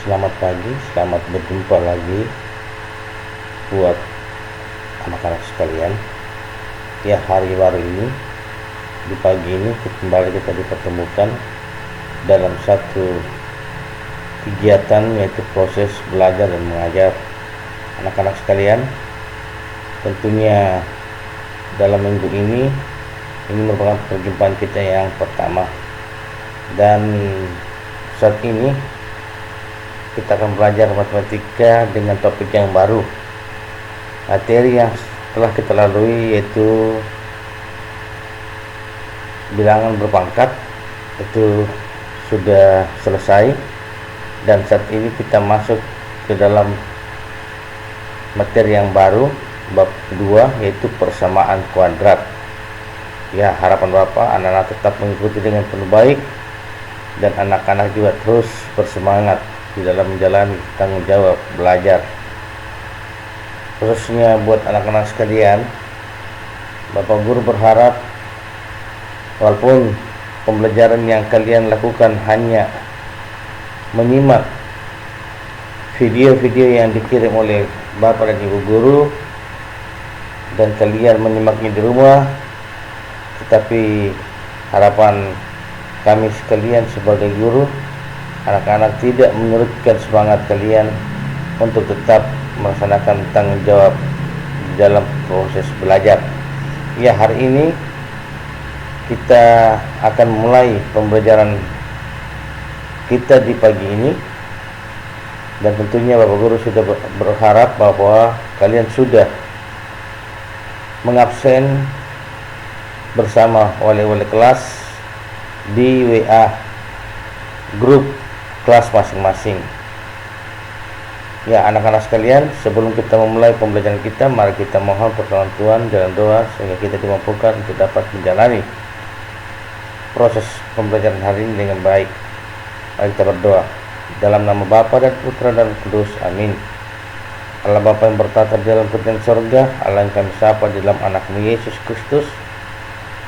Selamat pagi, selamat berjumpa lagi buat anak-anak sekalian. Ya, hari baru ini, di pagi ini kembali kita dipertemukan dalam satu kegiatan, yaitu proses belajar dan mengajar. Anak-anak sekalian, tentunya dalam minggu ini merupakan perjumpaan kita yang pertama, dan saat ini kita akan belajar matematika dengan topik yang baru. Materi yang telah kita lalui yaitu bilangan berpangkat, itu sudah selesai, dan saat ini kita masuk ke dalam materi yang baru, bab kedua, yaitu persamaan kuadrat. Ya, harapan Bapak anak-anak tetap mengikuti dengan penuh baik, dan anak-anak juga terus bersemangat di dalam menjalani tanggung jawab belajar. Khususnya buat anak-anak sekalian, Bapak Guru berharap walaupun pembelajaran yang kalian lakukan hanya menyimak video-video yang dikirim oleh Bapak dan Ibu Guru, dan kalian menyimaknya di rumah, tetapi harapan kami sekalian sebagai guru, anak-anak tidak menyurutkan semangat kalian untuk tetap melaksanakan tanggung jawab dalam proses belajar. Ya, hari ini kita akan mulai pembelajaran kita di pagi ini, dan tentunya Bapak Guru sudah berharap bahwa kalian sudah mengabsen bersama wali-wali kelas di WA grup kelas masing-masing. Ya, anak-anak sekalian, sebelum kita memulai pembelajaran kita, mari kita mohon pertolongan Tuhan dalam doa sehingga kita dimampukan untuk dapat menjalani proses pembelajaran hari ini dengan baik. Mari kita berdoa. Dalam nama Bapa dan Putra dan Kudus, amin. Allah Bapa yang bertata di dalam kerajaan sorga, Allah yang kami sapa di dalam anak-Mu Yesus Kristus,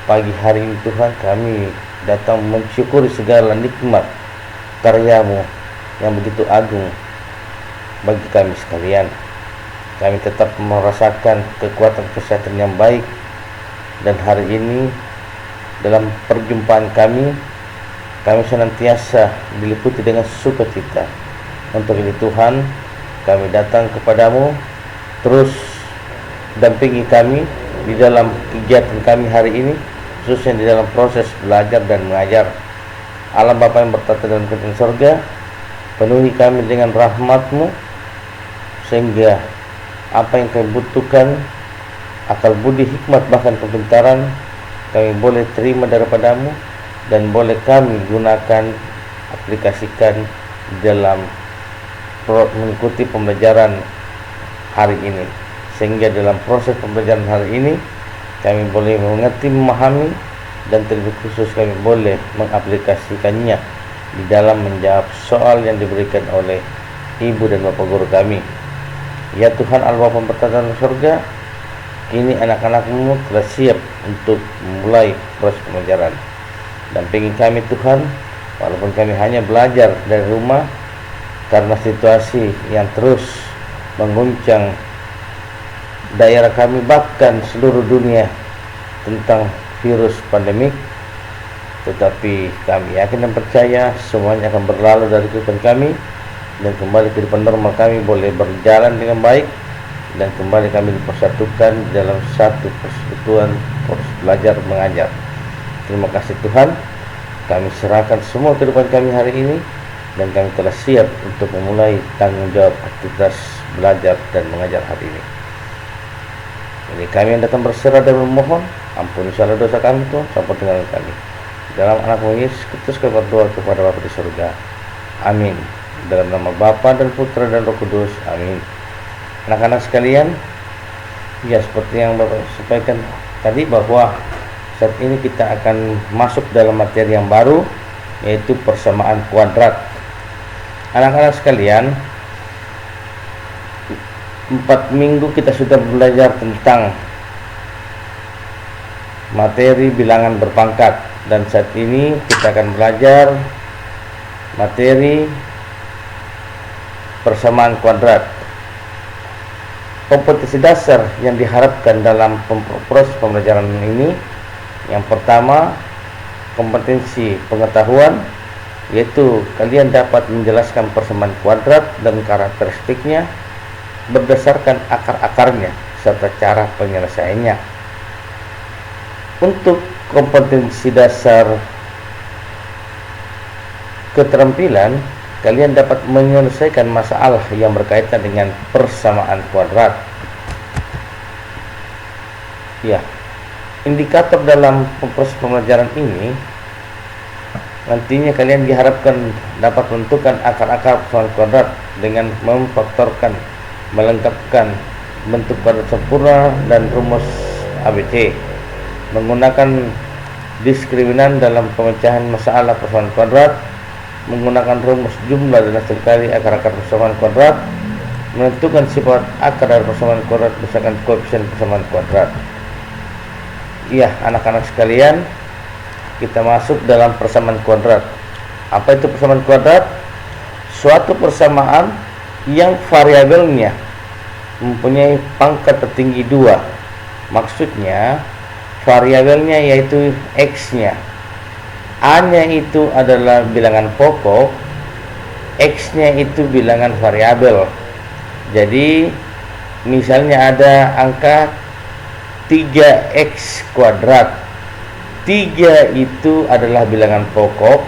pagi hari ini Tuhan, kami datang mensyukuri segala nikmat karya-Mu yang begitu agung bagi kami sekalian. Kami tetap merasakan kekuatan kesehatan yang baik, dan hari ini dalam perjumpaan kami senantiasa diliputi dengan sukacita. Untuk ini Tuhan, kami datang kepadamu, terus dampingi kami di dalam kegiatan kami hari ini, khususnya di dalam proses belajar dan mengajar. Allah Bapa yang bertata dalam kerajaan sorga, penuhi kami dengan rahmat-Mu, sehingga apa yang kami butuhkan, akal budi, hikmat, bahkan kepintaran, kami boleh terima daripada-Mu, dan boleh kami gunakan, aplikasikan dalam mengikuti pembelajaran hari ini, sehingga dalam proses pembelajaran hari ini kami boleh mengerti, memahami, dan terlebih khusus kami boleh mengaplikasikannya di dalam menjawab soal yang diberikan oleh Ibu dan Bapak Guru kami. Ya Tuhan Allah Bapa bertata dalam surga, kini anak-anak-Mu telah siap untuk memulai proses pembelajaran. Dampingi kami Tuhan, walaupun kami hanya belajar dari rumah karena situasi yang terus mengguncang daerah kami, bahkan seluruh dunia, tentang virus pandemik, tetapi kami yakin dan percaya semuanya akan berlalu dari kehidupan kami, dan kembali kehidupan normal kami boleh berjalan dengan baik, dan kembali kami dipersatukan dalam satu persekutuan proses belajar mengajar. Terima kasih Tuhan, kami serahkan semua kehidupan kami hari ini, dan kami telah siap untuk memulai tanggung jawab aktivitas belajar dan mengajar hari ini. Ini kami yang datang berserah dan memohon, ampuni segala dosa kami Tuhan, sampai dengan kami. Dalam anak-Mu Yesus Kristus kami berdoa kepada Bapa di surga. Amin. Dalam nama Bapa dan Putra dan Roh Kudus, amin. Anak-anak sekalian, ya seperti yang Bapak sampaikan tadi, bahwa saat ini kita akan masuk dalam materi yang baru, yaitu persamaan kuadrat. Anak-anak sekalian, 4 minggu kita sudah belajar tentang materi bilangan berpangkat, dan saat ini kita akan belajar materi persamaan kuadrat. Kompetensi dasar yang diharapkan dalam proses pembelajaran ini, yang pertama, kompetensi pengetahuan, yaitu kalian dapat menjelaskan persamaan kuadrat dan karakteristiknya berdasarkan akar-akarnya serta cara penyelesaiannya. Untuk kompetensi dasar keterampilan, kalian dapat menyelesaikan masalah yang berkaitan dengan persamaan kuadrat. Ya, indikator dalam proses pembelajaran ini nantinya kalian diharapkan dapat menentukan akar-akar persamaan kuadrat dengan memfaktorkan, melengkapkan bentuk kuadrat sempurna dan rumus ABC, menggunakan diskriminan dalam pemecahan masalah persamaan kuadrat, menggunakan rumus jumlah dan hasil kali akar-akar persamaan kuadrat, menentukan sifat akar dari persamaan kuadrat berdasarkan koefisien persamaan kuadrat. Iya, anak-anak sekalian, kita masuk dalam persamaan kuadrat. Apa itu persamaan kuadrat? Suatu persamaan yang variabelnya mempunyai pangkat tertinggi 2. Maksudnya variabelnya yaitu X-nya. A-nya itu adalah bilangan pokok, X-nya itu bilangan variabel. Jadi misalnya ada angka 3x kuadrat. 3 itu adalah bilangan pokok,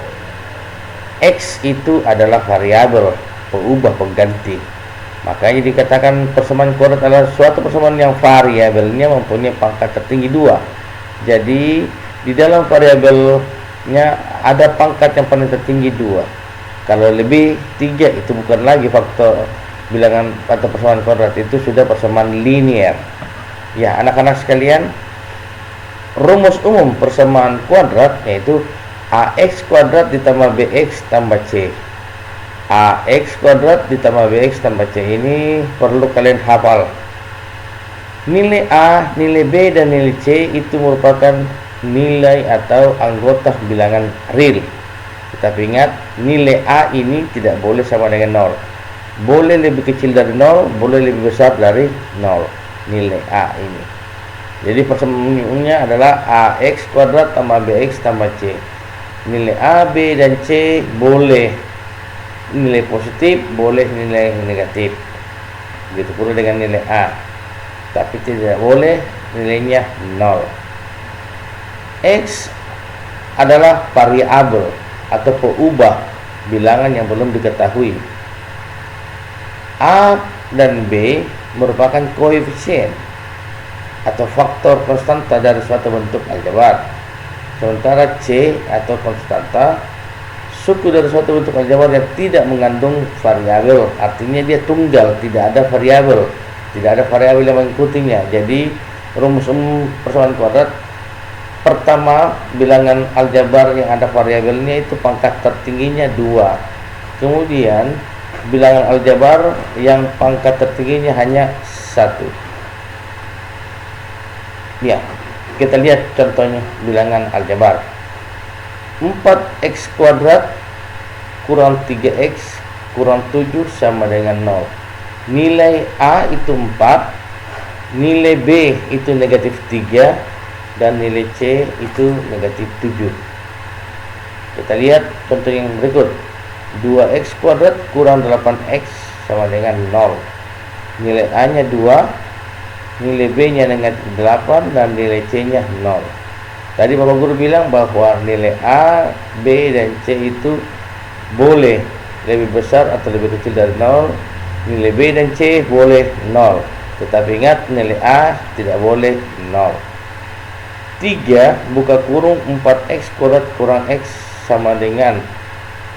X itu adalah variabel, pengubah, pengganti. Makanya dikatakan persamaan kuadrat adalah suatu persamaan yang variabelnya mempunyai pangkat tertinggi 2. Jadi di dalam variabelnya ada pangkat yang paling tertinggi 2. Kalau lebih 3 itu bukan lagi faktor bilangan atau persamaan kuadrat, itu sudah persamaan linear. Ya, anak-anak sekalian, rumus umum persamaan kuadrat yaitu AX kuadrat ditambah BX tambah C. AX kuadrat ditambah BX tambah C ini perlu kalian hafal. Nilai A, nilai B, dan nilai C itu merupakan nilai atau anggota bilangan real. Tetapi ingat, nilai A ini tidak boleh sama dengan 0. Boleh lebih kecil dari 0, boleh lebih besar dari 0. Nilai A ini. Jadi persamaannya adalah AX kuadrat tambah BX tambah C. Nilai A, B, dan C boleh nilai positif, boleh nilai negatif. Begitu pula dengan nilai A. Tapi tidak boleh nilainya 0. X adalah variabel atau pengubah bilangan yang belum diketahui. A dan B merupakan koefisien atau faktor konstanta dari suatu bentuk aljabar. Sementara C atau konstanta suku dari suatu bentuk aljabar yang tidak mengandung variabel, artinya dia tunggal, tidak ada variabel, tidak ada variabel yang mengikutinya. Jadi rumus umum persamaan kuadrat, pertama, bilangan aljabar yang ada variabelnya itu pangkat tertingginya 2. Kemudian bilangan aljabar yang pangkat tertingginya hanya 1. Ya, kita lihat contohnya bilangan aljabar. 4x kuadrat kurang 3x kurang 7 sama dengan 0. Nilai A itu 4, nilai B itu negatif 3, dan nilai C itu negatif 7. Kita lihat contoh yang berikut. 2x kuadrat kurang 8x sama dengan 0. Nilai A nya 2, nilai B nya negatif 8, dan nilai C nya 0. Tadi Bapak Guru bilang bahwa nilai A, B, dan C itu boleh lebih besar atau lebih kecil dari 0. Nilai B dan C boleh 0. Tetapi ingat, nilai A tidak boleh 0. 3 buka kurung 4x kuadrat kurang x sama dengan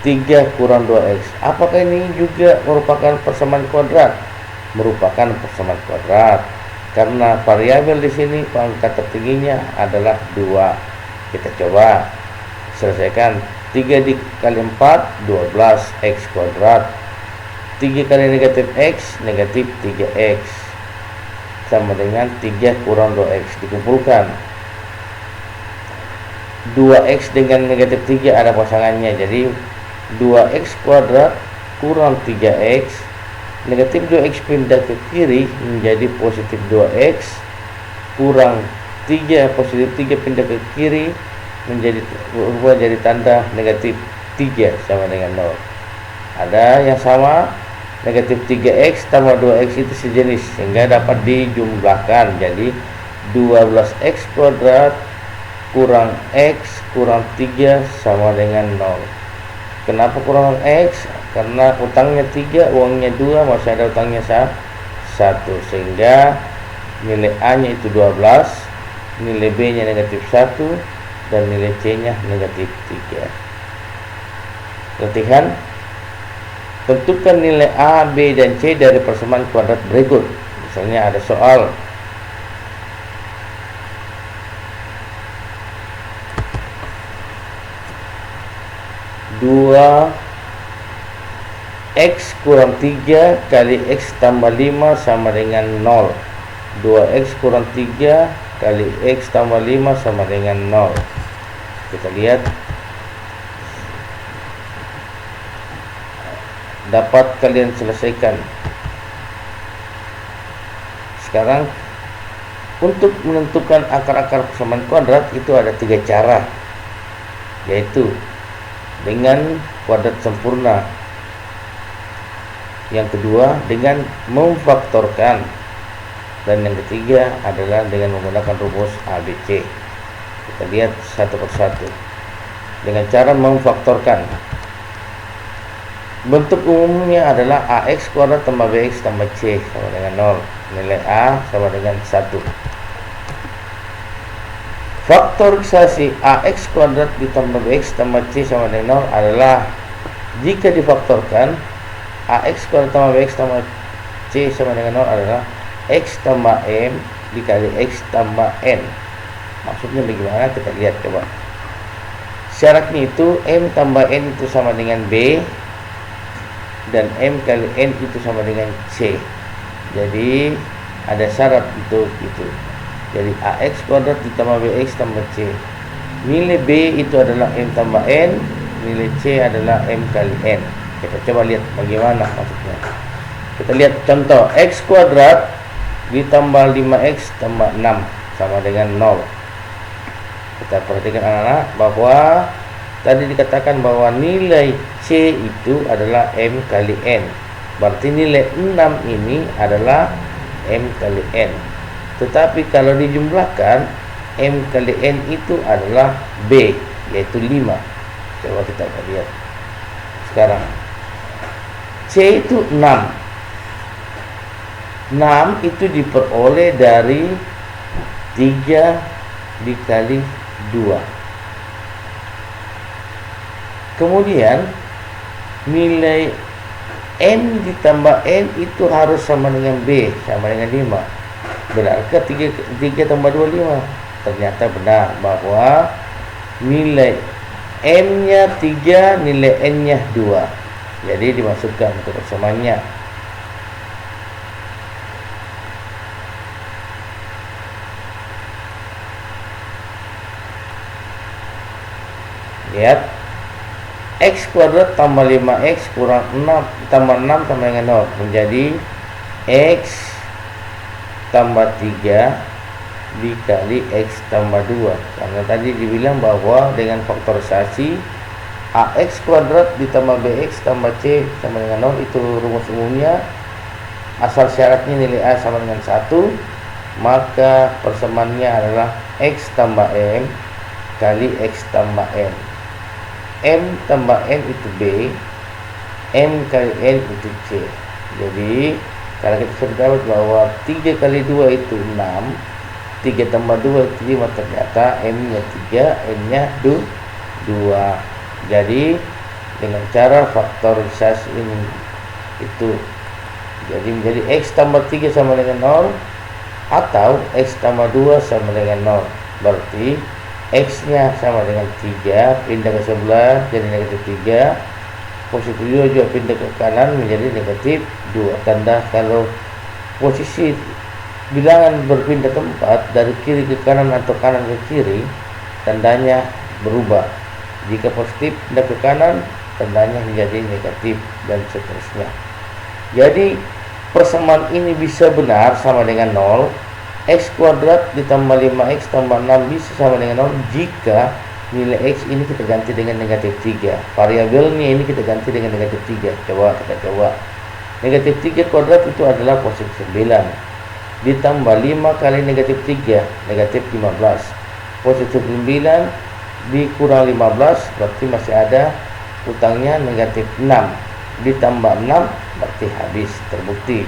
3 kurang 2x. Apakah ini juga merupakan persamaan kuadrat? Merupakan persamaan kuadrat, karena variabel di sini pangkat tertingginya adalah 2. Kita coba selesaikan. 3 dikali 4, 12x kuadrat. 3 kali negatif x, negatif 3x, sama dengan 3 kurang 2x. Dikumpulkan, 2x dengan negatif 3 ada pasangannya. Jadi 2x kuadrat kurang 3x Negatif 2x pindah ke kiri menjadi positif 2x kurang 3, positif 3 pindah ke kiri menjadi berubah jadi tanda negatif 3 sama dengan 0. Ada yang sama, negatif 3x tambah 2x itu sejenis sehingga dapat dijumlahkan jadi 12x kuadrat kurang x kurang 3 sama dengan 0. Kenapa kurang x? Karena utangnya 3, uangnya 2, masih ada utangnya 1, sehingga nilai A nya itu 12, nilai B nya negatif 1, dan nilai C nya negatif 3. Latihan: tentukan nilai A, B, dan C dari persamaan kuadrat berikut. Misalnya ada soal x kurang 3 kali x tambah 5 sama dengan 0. 2x kurang 3 kali x tambah 5 sama dengan 0. Kita lihat. Dapat kalian selesaikan. Sekarang untuk menentukan akar-akar persamaan kuadrat itu ada 3 cara, yaitu dengan kuadrat sempurna, yang kedua dengan memfaktorkan, dan yang ketiga adalah dengan menggunakan rumus ABC. Kita lihat satu persatu. Dengan cara memfaktorkan, bentuk umumnya adalah AX kuadrat tambah BX tambah C sama dengan 0. Nilai A sama dengan 1. Faktorisasi AX kuadrat ditambah BX tambah C sama dengan 0 adalah jika difaktorkan AX kuadrat tambah BX tambah C sama dengan 0 adalah X tambah M dikali X tambah N. Maksudnya bagaimana? Kita lihat coba. Syaratnya itu M tambah N itu sama dengan B, dan M kali N itu sama dengan C. Jadi ada syarat untuk itu. Jadi AX kuadrat ditambah BX tambah C. Nilai B itu adalah M tambah N, nilai C adalah M kali N. Kita coba lihat bagaimana maksudnya. Kita lihat contoh, X kuadrat ditambah 5x tambah 6 sama dengan 0. Kita perhatikan anak-anak bahwa tadi dikatakan bahwa nilai C itu adalah M kali N. Berarti nilai 6 ini adalah M kali N. Tetapi kalau dijumlahkan, M kali N itu adalah B, yaitu 5. Coba kita lihat sekarang. C itu 6. 6 itu diperoleh dari 3 dikali 2. Kemudian nilai M ditambah N itu harus sama dengan B, sama dengan 5. Benarkah 3 tambah 2 5? Ternyata benar bahwa nilai M nya 3, nilai N nya 2. Jadi dimasukkan ke persamaannya. Lihat, X kuadrat tambah 5x kurang 6 tambah 6 sama dengan 0 menjadi X tambah 3 dikali X tambah 2. Karena tadi dibilang bahwa dengan faktorisasi AX kuadrat ditambah BX tambah C sama dengan 0 itu rumus umumnya. Asal syaratnya nilai A sama dengan 1, maka persamaannya adalah X tambah M kali X tambah N. M tambah N itu B, M kali N itu C. Jadi kalau kita sudah dapat bahwa 3 kali 2 itu 6, 3 tambah 2 itu 5, ternyata M nya 3, N nya 2. Jadi dengan cara faktorisasi ini itu jadi menjadi X tambah 3 sama dengan 0 atau X tambah 2 sama dengan 0. Berarti X nya sama dengan 3, pindah ke sebelah jadi negatif 3, positif 2 juga pindah ke kanan menjadi negatif 2. Tanda kalau posisi bilangan berpindah tempat dari kiri ke kanan atau kanan ke kiri, tandanya berubah. Jika positif pindah ke kanan, tandanya menjadi negatif, dan seterusnya. Jadi persamaan ini bisa benar sama dengan 0, x kuadrat ditambah 5x tambah 6 bisa sama dengan 0 jika nilai x ini kita ganti dengan negatif 3. Variabelnya ini kita ganti dengan negatif 3. Kita coba. Negatif 3 kuadrat itu adalah positif 9. Ditambah 5 kali negatif 3, negatif 15. Positif 9 dikurang 15, berarti masih ada utangnya negatif 6. Ditambah 6, berarti habis, terbukti.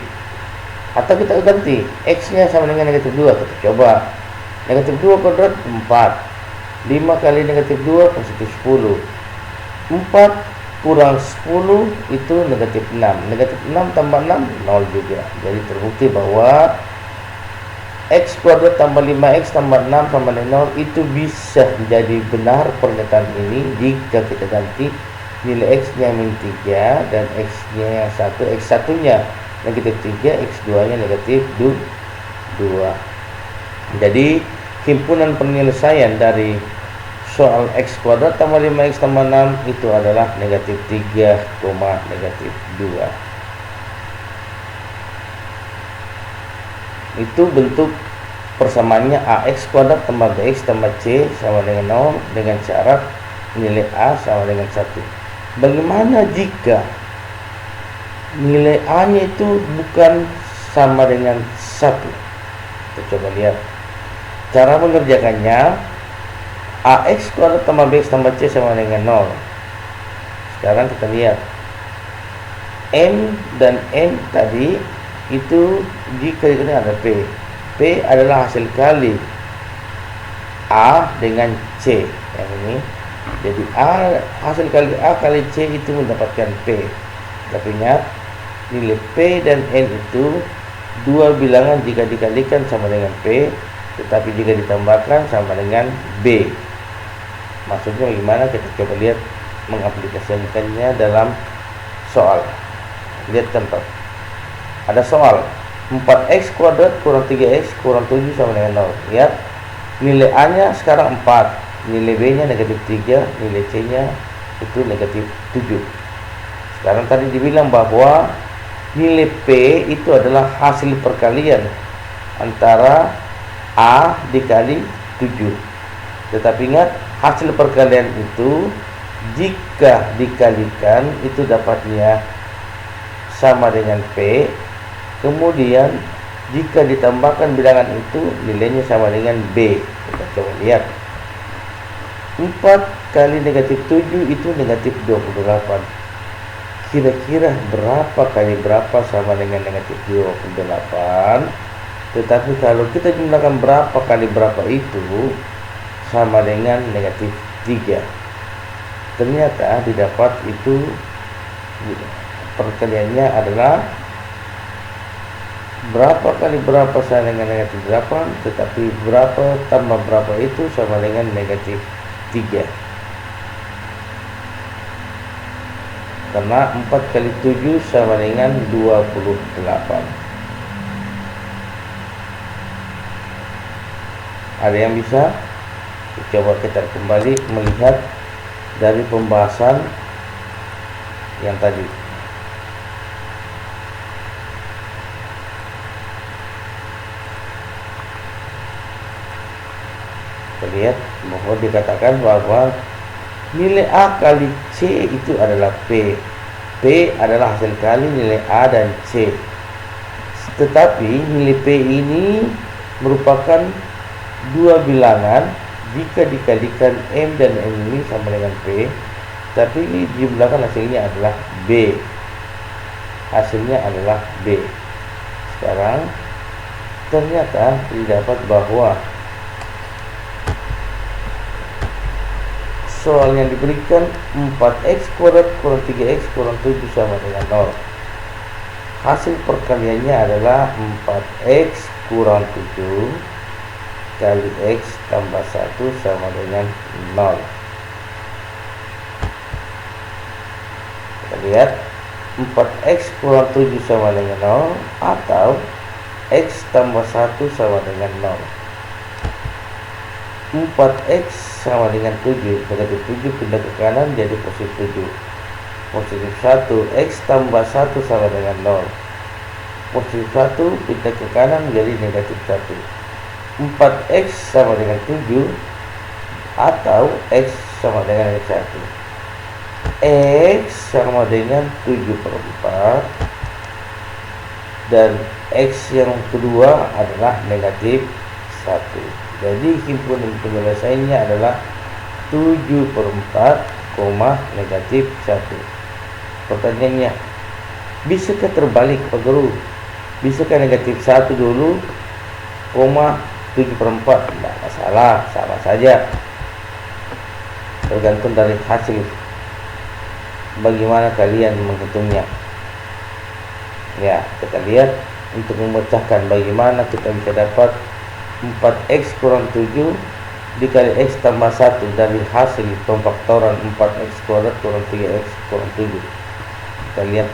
Atau kita ganti, x-nya sama dengan negatif 2, kita coba. Negatif 2 kuadrat 4. 5 kali negatif 2 positif 10. 4 kurang 10 itu negatif 6. Negatif 6 tambah 6 0 juga. Jadi terbukti bahwa x kuadrat tambah 5x tambah 6 sama dengan 0 itu bisa jadi benar pernyataan ini jika kita ganti nilai x-nya min 3 dan x-nya yang 1, x1 nya negatif 3, x2 nya negatif 2. Jadi himpunan penyelesaian dari soal x kuadrat tambah 5x tambah 6 itu adalah negatif 3, negatif 2. Itu bentuk persamaannya ax kuadrat tambah bx tambah c sama dengan 0 dengan syarat nilai a sama dengan 1. Bagaimana jika nilai a nya itu bukan sama dengan 1? Kita coba lihat cara mengerjakannya. Ax kuadrat tambah bx tambah c sama dengan 0. Sekarang kita lihat m dan n tadi itu jika ini ada p. P adalah hasil kali a dengan c yang ini. Jadi a hasil kali a kali c itu mendapatkan p. Tapi ingat nilai p dan n itu dua bilangan jika dikalikan sama dengan p, tetapi jika ditambahkan sama dengan b. Maksudnya bagaimana? Kita coba lihat mengaplikasikannya dalam soal. Lihat contoh. Ada soal 4x kuadrat kurang 3x kurang 7 sama dengan 0. Lihat nilai a nya sekarang 4, nilai b nya negatif 3, nilai c nya itu negatif 7. Sekarang tadi dibilang bahwa nilai p itu adalah hasil perkalian antara a dikali 7. Tetapi ingat, hasil perkalian itu jika dikalikan itu dapatnya sama dengan P. Kemudian jika ditambahkan bilangan itu nilainya sama dengan B. Kita coba lihat. 4 kali negatif 7 itu negatif 28. Kira-kira berapa kali berapa sama dengan negatif 28? Tetapi kalau kita jumlahkan berapa kali berapa itu sama dengan negatif 3. Ternyata didapat itu perkaliannya adalah berapa kali berapa sama dengan negatif 8, tetapi berapa tambah berapa itu sama dengan negatif 3. Karena 4 kali 7 sama dengan 28. Ada yang bisa? Coba kita kembali melihat dari pembahasan yang tadi. Kita lihat bahwa dikatakan bahwa nilai A kali C itu adalah P. P adalah hasil kali nilai A dan C. Tetapi nilai P ini merupakan dua bilangan jika dikalikan M dan N ini sama dengan P, tapi dijumlahkan hasilnya adalah B. Hasilnya adalah B. Sekarang ternyata didapat bahwa soal yang diberikan 4x kuadrat kurang 3x kurang 7 sama dengan 0. Hasil perkaliannya adalah 4x kurang 7 kali x tambah 1 sama dengan 0. Kita lihat 4x kurang 7 sama dengan 0 atau x tambah 1 sama dengan 0. 4x sama dengan 7, negatif 7 pindah ke kanan jadi positif 7. Positif 1, x tambah 1 sama dengan 0. positif 1 pindah ke kanan menjadi negatif 1. 4x sama dengan 7 atau x sama dengan x1. X sama dengan 7/4 dan x yang kedua adalah negatif 1. Jadi himpunan penyelesaiannya adalah 7/4, negatif 1. Pertanyaannya, bisakah terbalik Pak Guru? Bisakah negatif 1 dulu, 7/4? Tidak masalah, sama saja. Tergantung dari hasil bagaimana kalian menghitungnya. Ya, kita lihat untuk memecahkan bagaimana kita bisa dapat 4x kurang 7 dikali x tambah 1 dari hasil pemfaktoran 4x kuadrat kurang 3x kurang 7. Kita lihat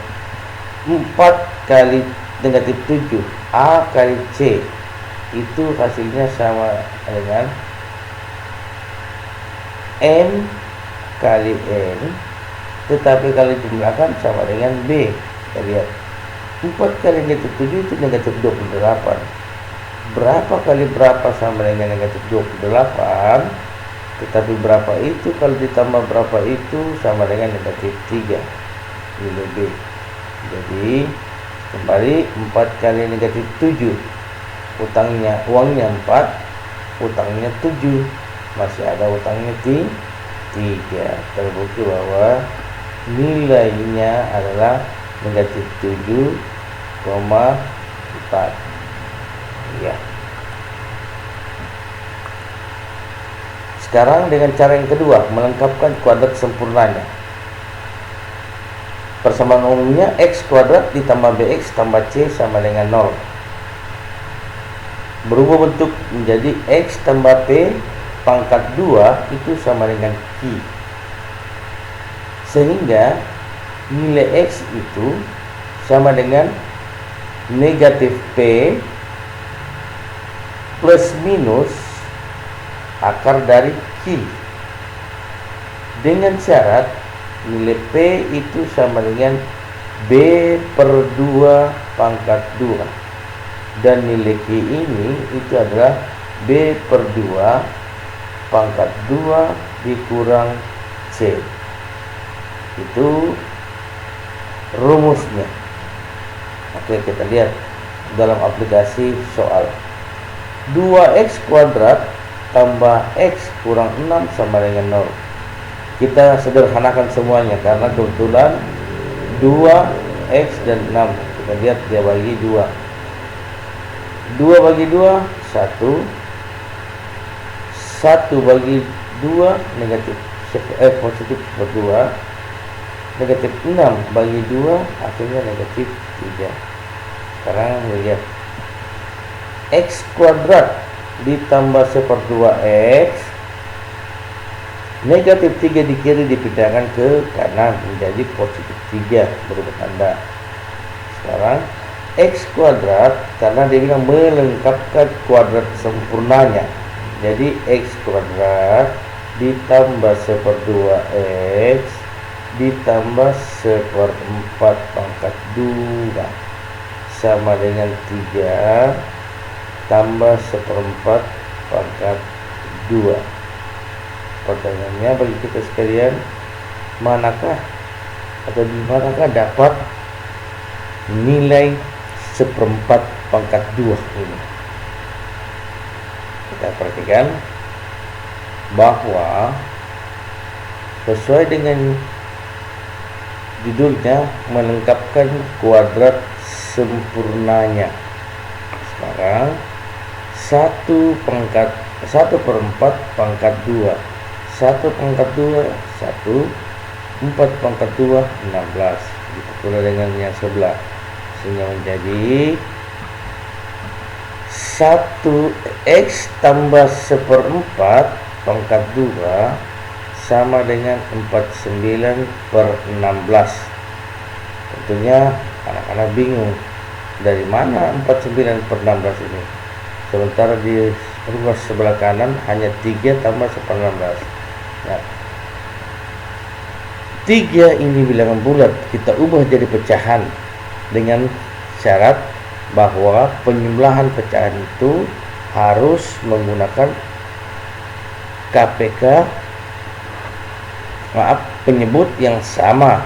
4 kali negatif 7 A kali C itu hasilnya sama dengan N kali N, tetapi kalau dijumlahkan sama dengan B. Kita lihat 4 kali negatif 7 itu negatif 28. Berapa kali berapa sama dengan negatif 28, tetapi berapa itu kalau ditambah berapa itu sama dengan negatif 3 nilai B. Jadi kembali 4 kali negatif 7, uangnya 4, utangnya 7, masih ada utangnya 3. Terbukti bahwa nilainya adalah negatif 7,4. Ya. Sekarang dengan cara yang kedua, melengkapkan kuadrat sempurnanya. Persamaan umumnya x kuadrat ditambah bx tambah c sama dengan 0. Berubah bentuk menjadi x tambah p pangkat 2 itu sama dengan q. Sehingga nilai x itu sama dengan negatif p plus minus akar dari q, dengan syarat nilai p itu sama dengan b/2 pangkat 2 dan nilai q ini itu adalah b/2 pangkat 2 dikurang c. Itu rumusnya. Oke, kita lihat dalam aplikasi soal. 2x kuadrat tambah x kurang 6 sama dengan 0. Kita sederhanakan semuanya karena kebetulan 2x dan 6. Kita lihat dia bagi 2. 2 bagi 2 1. 1 bagi 2 negatif positif 2. Negatif 6 bagi 2 hasilnya negatif 3. Sekarang lihat x kuadrat ditambah 1/2x, negatif 3 di kiri dipindahkan ke kanan menjadi positif 3, berubah tanda. Sekarang x kuadrat, karena dia bilang melengkapkan kuadrat sempurnanya, jadi x kuadrat ditambah 1/2x ditambah 1/4 pangkat 2 sama dengan 3 tambah 1/4 pangkat 2. Pertanyaannya bagi kita sekalian, manakah atau di manakah dapat nilai 1/4 pangkat 2 ini? Kita perhatikan bahwa sesuai dengan judulnya, melengkapkan kuadrat sempurnanya. Sekarang 1/4 pangkat 2, 1 pangkat 2 1, 4 pangkat 2 16. Begitu pula dengan yang sebelah, sehingga menjadi 1x tambah 1/4 pangkat 2 sama dengan 49/16. Tentunya anak-anak bingung, dari mana 49/16 ini? Sementara di ruas sebelah kanan hanya 3 tambah 16. Nah, 3 ini bilangan bulat, kita ubah jadi pecahan dengan syarat bahwa penjumlahan pecahan itu harus menggunakan penyebut yang sama.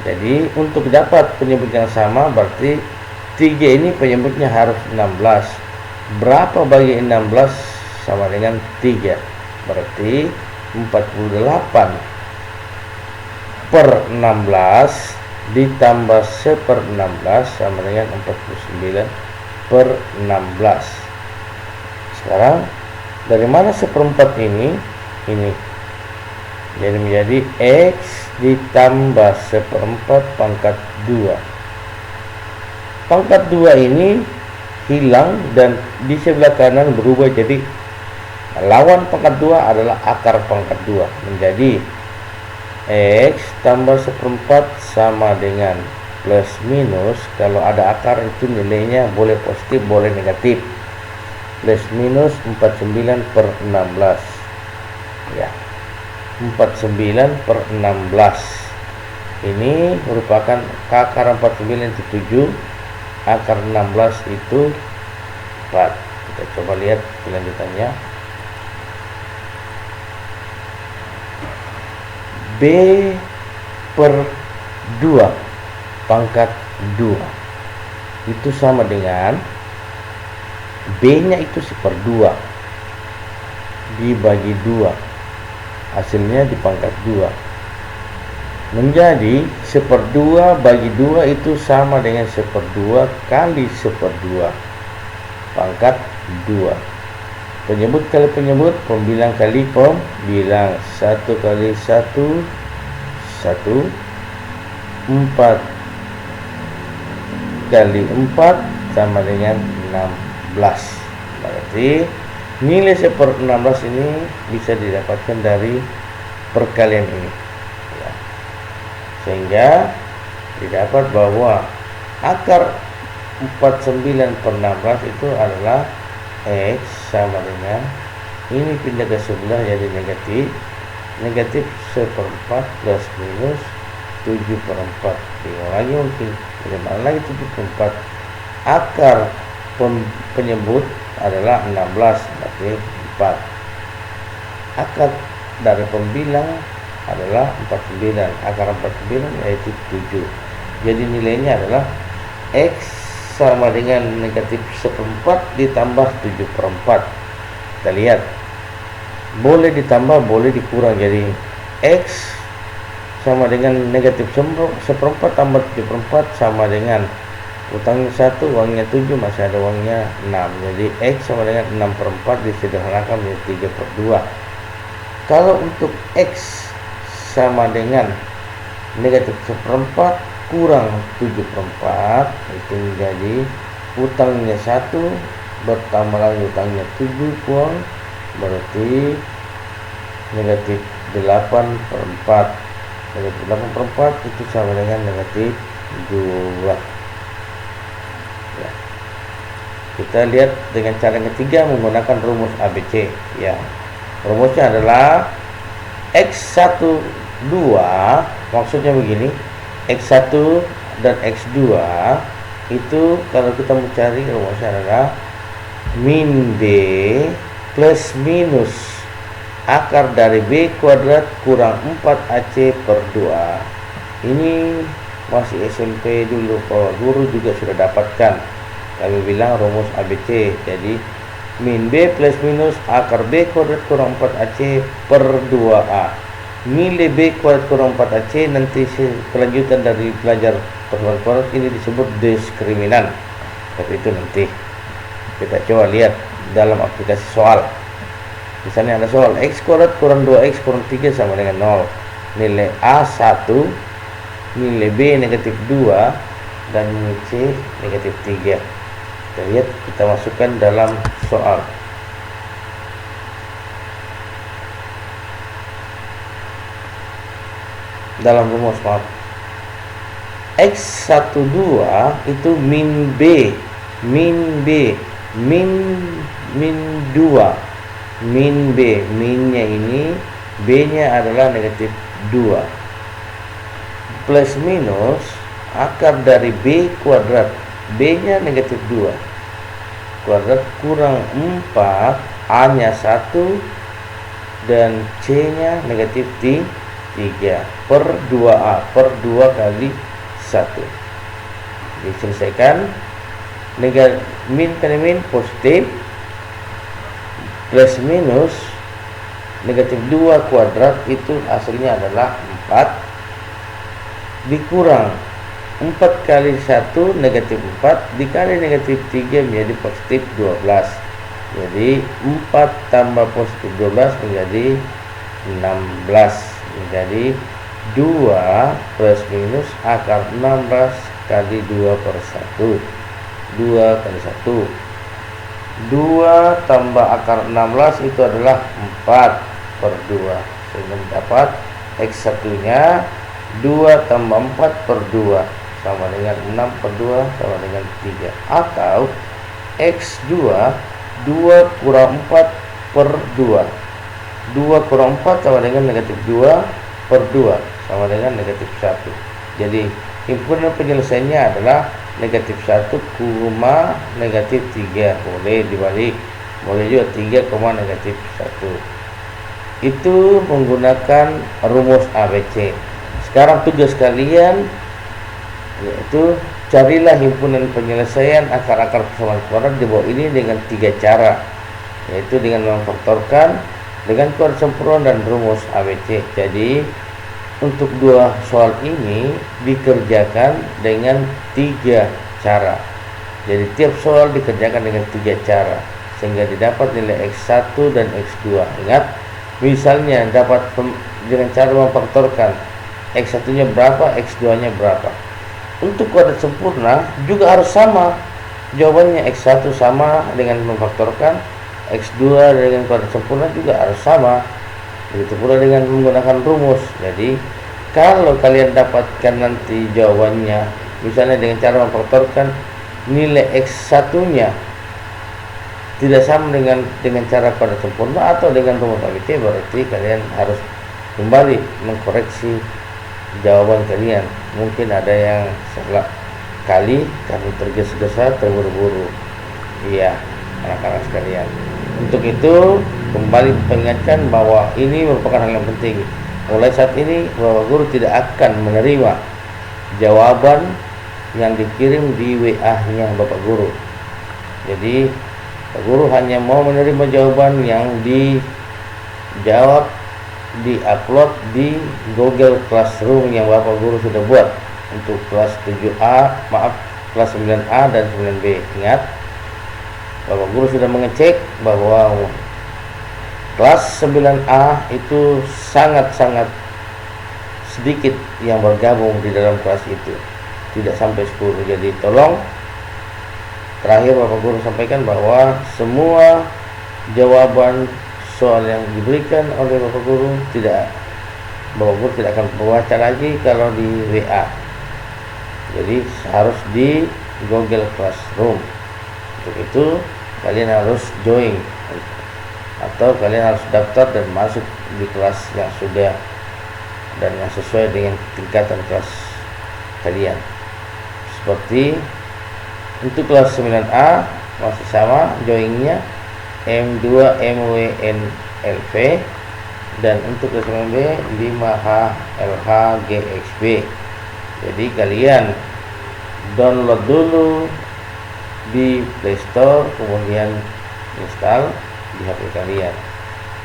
Jadi untuk dapat penyebut yang sama berarti 3 ini penyebutnya harus 16. Berapa bagi 16 sama dengan 3? Berarti 48 per 16 ditambah 1/16 sama dengan 49 per 16. Sekarang dari mana 1/4 ini? Jadi menjadi X ditambah 1/4 pangkat 2. Pangkat 2 ini hilang dan di sebelah kanan berubah jadi lawan pangkat 2 adalah akar pangkat 2. Menjadi X tambah 1/4 sama dengan plus minus, kalau ada akar itu nilainya boleh positif boleh negatif, plus minus 49 per 16 ya, 49 per 16 ini merupakan akar 49 itu 7, akar 16 itu 4. Kita coba lihat kelanjutannya. B per 2 pangkat 2 itu sama dengan B nya itu 1/2 dibagi 2, hasilnya di pangkat 2 menjadi 1/2 bagi 2 itu sama dengan 1/2 kali 1/2 pangkat 2. Penyebut kali penyebut, pembilang kali pembilang. 1 kali 1 1, 4 kali 4 sama dengan 16. Berarti nilai 1/16 ini bisa didapatkan dari perkalian ini ya. Sehingga didapat bahwa akar 49 per 16 itu adalah X sama dengan ini pindah ke sebelah jadi negatif 1/4 plus minus 7/4. Bingung lagi mungkin bagaimana lagi 7/4. Akar penyebut adalah 16 berarti 4. Akar dari pembilang adalah 49. Akar 49 yaitu 7. Jadi nilainya adalah X sama dengan negatif 1/4 ditambah 7/4. Kita lihat, boleh ditambah boleh dikurang, jadi X sama dengan negatif 1/4 tambah 7/4 sama dengan utangnya 1, uangnya 7, masih ada uangnya 6. Jadi X sama dengan 6/4 disederhanakan menjadi 3/2. Kalau untuk X sama dengan negatif 1/4 kurang 7/4 itu menjadi utangnya 1 bertambah lagi utangnya 7 uang, berarti negatif 8/4. Negatif 8/4 itu sama dengan negatif 2 ya. Kita lihat dengan cara yang ketiga menggunakan rumus ABC ya. Rumusnya adalah X1 2, maksudnya begini, X1 dan X2 itu kalau kita mencari rumusnya adalah min B plus minus akar dari B kuadrat kurang 4AC per 2. Ini masih SMP dulu, Pak Guru juga sudah dapatkan. Kami bilang rumus ABC. Jadi min B plus minus akar B kuadrat kurang 4AC per 2A. Nilai B kuadrat kurang 4AC nanti kelanjutan dari belajar pertemuan kuadrat ini disebut diskriminan. Tapi itu nanti kita coba lihat dalam aplikasi soal. Misalnya ada soal X kuadrat kurang 2X kurang 3 sama dengan 0. Nilai A 1, nilai B negatif 2 dan nilai C negatif 3. Kita lihat, kita masukkan dalam soal. Dalam rumus X12 itu min B min 2 min B, minnya ini, B nya adalah negatif 2 plus minus akar dari B kuadrat B-nya negatif 2 kuadrat kurang 4, A-nya 1, dan C-nya negatif 3 per 2A per 2 kali 1. Diselesaikan. Min kali min positif, plus minus negatif 2 kuadrat itu hasilnya adalah 4 dikurang 4 kali 1 negatif 4 dikali negatif 3 menjadi positif 12. Jadi 4 tambah positif 12 menjadi 16. Menjadi 2 plus minus akar 16 kali 2 per 1. 2 kali 1. 2 tambah akar 16 itu adalah 4 per 2. Sehingga dapat X1 nya 2 tambah 4 per 2 sama dengan 6 per 2 sama dengan 3. Atau X2 2 kurang 4 per 2. 2 kurang 4 sama dengan negatif 2 per 2 sama dengan negatif 1. Jadi himpunan penyelesaiannya adalah negatif 1, negatif 3. Boleh dibalik, boleh juga 3, negatif 1. Itu menggunakan rumus ABC. Sekarang tugas kalian yaitu carilah himpunan penyelesaian akar-akar persamaan kuadrat di bawah ini dengan 3 cara, yaitu dengan memfaktorkan, dengan kuadrat sempurna, dan rumus ABC. Jadi untuk 2 soal ini dikerjakan dengan 3 cara. Jadi tiap soal dikerjakan dengan 3 cara sehingga didapat nilai X1 dan X2. Ingat, misalnya dapat dengan cara memfaktorkan, X1 nya berapa, X2 nya berapa. Untuk kuadrat sempurna juga harus sama. Jawabannya X1 sama dengan memfaktorkan, X2 dengan kuadrat sempurna juga harus sama. Begitu pula dengan menggunakan rumus. Jadi kalau kalian dapatkan nanti jawabannya misalnya dengan cara memfaktorkan, nilai X1 nya tidak sama dengan cara kuadrat sempurna atau dengan rumus ABC, berarti kalian harus kembali mengkoreksi jawaban kalian. Mungkin ada yang salah kali karena tergesa-gesa, terburu-buru. Iya, anak-anak sekalian. Untuk itu kembali mengingatkan bahwa ini merupakan hal yang penting. Mulai saat ini Bapak Guru tidak akan menerima jawaban yang dikirim di WA-nya Bapak Guru. Jadi Bapak Guru hanya mau menerima jawaban yang dijawab, di-upload di Google Classroom yang Bapak Guru sudah buat untuk kelas 7A, kelas 9A dan 9B. Ingat, Bapak Guru sudah mengecek bahwa kelas 9A itu sangat-sangat sedikit yang bergabung di dalam kelas itu, tidak sampai 10. Jadi tolong, terakhir Bapak Guru sampaikan bahwa semua jawaban soal yang diberikan oleh Bapak Guru Bapak Guru tidak akan membaca lagi kalau di WA. Jadi harus di Google Classroom. Untuk itu kalian harus join atau kalian harus daftar dan masuk di kelas yang sudah dan yang sesuai dengan tingkatan kelas kalian. Seperti untuk kelas 9A masih sama joinnya M2 MWNLV, dan untuk kelas 9B 5H LH GXB. Jadi kalian download dulu di Play Store, kemudian install di HP kalian,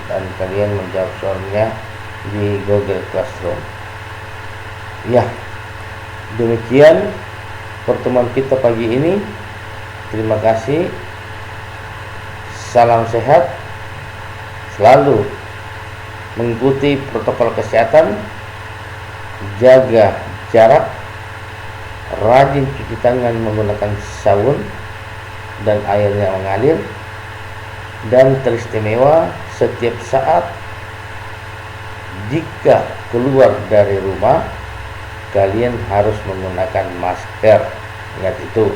dan kalian menjawab soalnya di Google Classroom. Ya, demikian pertemuan kita pagi ini. Terima kasih. Salam sehat. Selalu mengikuti protokol kesehatan, jaga jarak, rajin cuci tangan menggunakan sabun dan airnya mengalir, dan teristimewa setiap saat jika keluar dari rumah kalian harus menggunakan masker. Ingat itu,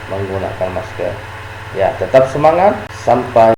menggunakan masker. Ya, tetap semangat. Sampai